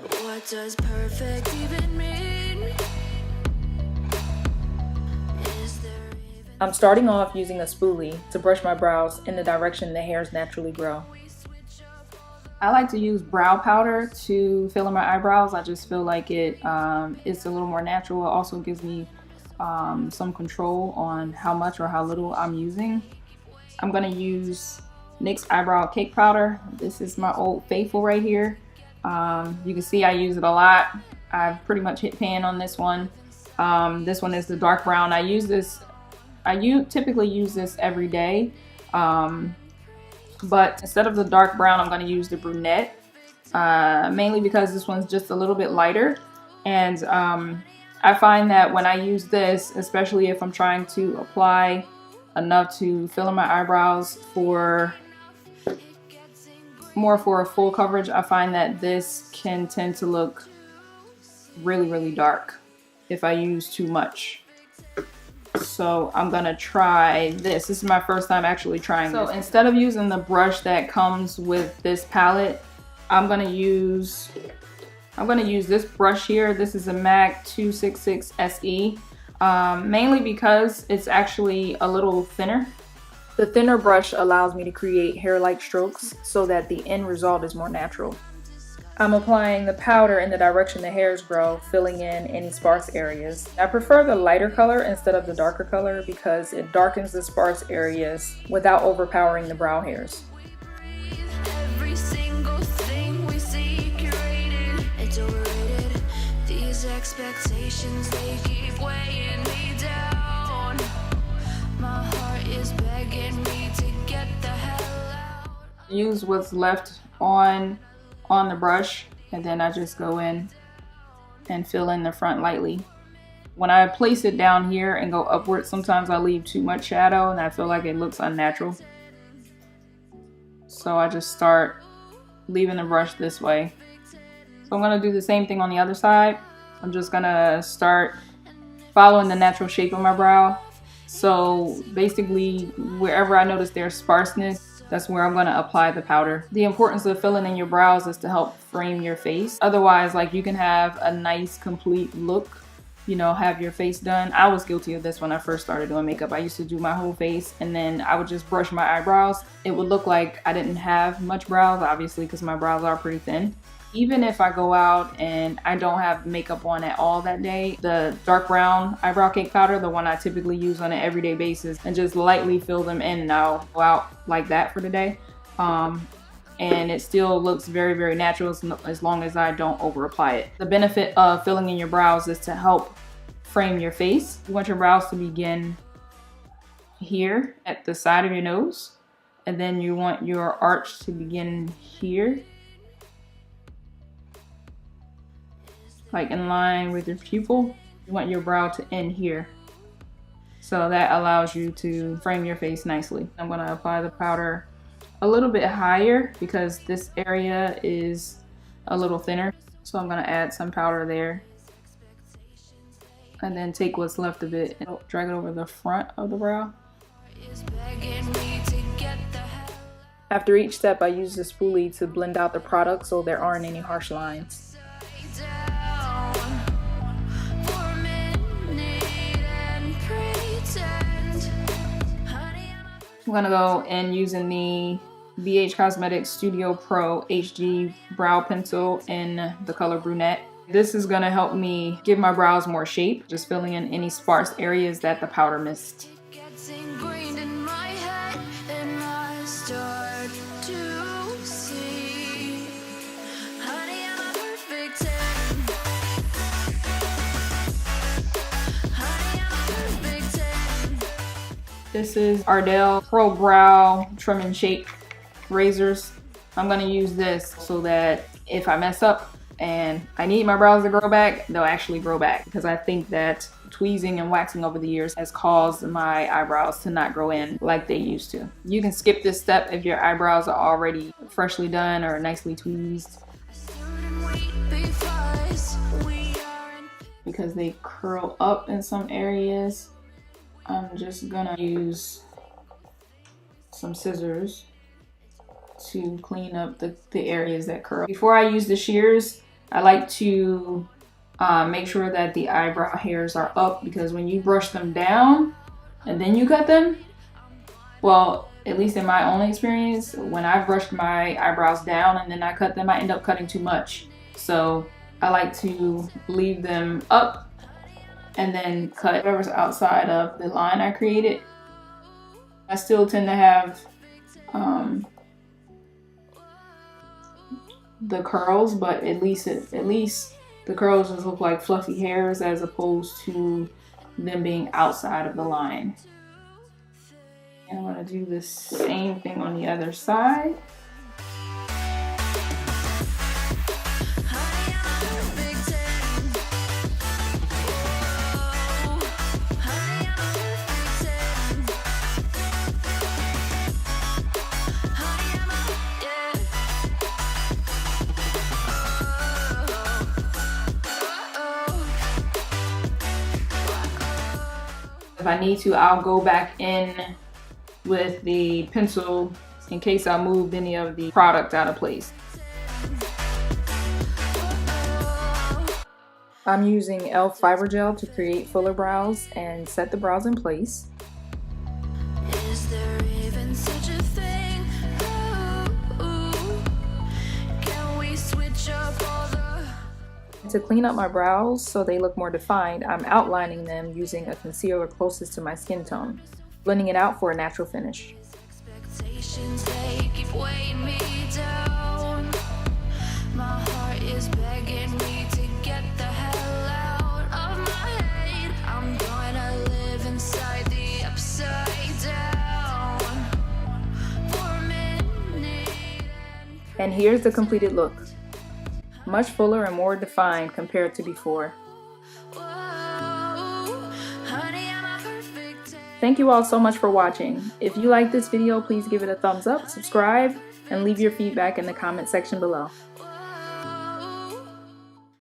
What does perfect even mean? I'm starting off using a spoolie to brush my brows in the direction the hairs naturally grow. I like to use brow powder to fill in my eyebrows. I just feel like it's a little more natural. It also gives me some control on how much or how little I'm using. I'm gonna use NYX eyebrow cake powder. This is my old faithful right here. You can see I use it a lot. I've pretty much hit pan on this one. This one is the dark brown. I typically use this every day. But instead of the dark brown, I'm going to use the brunette, mainly because this one's just a little bit lighter. And I find that when I use this, especially if I'm trying to apply enough to fill in my eyebrows for a full coverage, I find that this can tend to look really, really dark if I use too much. So I'm gonna try this. This is my first time actually trying this. So instead of using the brush that comes with this palette, I'm gonna use this brush here. This is a MAC 266 SE, mainly because it's actually a little thinner. The thinner brush allows me to create hair-like strokes so that the end result is more natural. I'm applying the powder in the direction the hairs grow, filling in any sparse areas. I prefer the lighter color instead of the darker color because it darkens the sparse areas without overpowering the brow hairs. Every single thing we see curated, it's overrated. These expectations, they keep weighing me down. My heart is begging me to get the hell out. Use what's left on the brush, and then I just go in and fill in the front lightly. When I place it down here and go upward, sometimes I leave too much shadow and I feel like it looks unnatural. So I just start leaving the brush this way. So I'm gonna do the same thing on the other side. I'm just gonna start following the natural shape of my brow. So basically, wherever I notice there's sparseness, that's where I'm gonna apply the powder. The importance of filling in your brows is to help frame your face. Otherwise, like, you can have a nice complete look, you know, have your face done. I was guilty of this when I first started doing makeup. I used to do my whole face and then I would just brush my eyebrows. It would look like I didn't have much brows, obviously, because my brows are pretty thin. Even if I go out and I don't have makeup on at all that day, the dark brown eyebrow cake powder, the one I typically use on an everyday basis, and just lightly fill them in, and I'll go out like that for the day. And it still looks very, very natural as long as I don't over apply it. The benefit of filling in your brows is to help frame your face. You want your brows to begin here at the side of your nose, and then you want your arch to begin here, like in line with your pupil. You want your brow to end here. So that allows you to frame your face nicely. I'm gonna apply the powder a little bit higher because this area is a little thinner. So I'm gonna add some powder there. And then take what's left of it and drag it over the front of the brow. After each step, I use the spoolie to blend out the product so there aren't any harsh lines. I'm gonna go in using the BH Cosmetics Studio Pro HD Brow Pencil in the color Brunette. This is gonna help me give my brows more shape, just filling in any sparse areas that the powder missed. This is Ardell Pro Brow Trim and Shape razors. I'm gonna use this so that if I mess up and I need my brows to grow back, they'll actually grow back, because I think that tweezing and waxing over the years has caused my eyebrows to not grow in like they used to. You can skip this step if your eyebrows are already freshly done or nicely tweezed, because they curl up in some areas. I'm just gonna use some scissors to clean up the areas that curl. Before I use the shears, I like to make sure that the eyebrow hairs are up, because when you brush them down and then you cut them, well, at least in my own experience, when I brushed my eyebrows down and then I cut them, I end up cutting too much. So I like to leave them up and then cut whatever's outside of the line I created. I still tend to have the curls, but at least the curls just look like fluffy hairs as opposed to them being outside of the line. And I'm gonna do the same thing on the other side. If I need to, I'll go back in with the pencil in case I moved any of the product out of place. I'm using e.l.f. fiber gel to create fuller brows and set the brows in place. Is there even such a thing? Ooh, can we switch up all the... To clean up my brows so they look more defined, I'm outlining them using a concealer closest to my skin tone, blending it out for a natural finish. Expectations, they keep weighing me down. My heart is begging me to get the hell out of my head. I'm gonna live inside the upside down for a minute. And here's the completed look. Much fuller and more defined compared to before. Thank you all so much for watching. If you like this video, please give it a thumbs up, subscribe, and leave your feedback in the comment section below.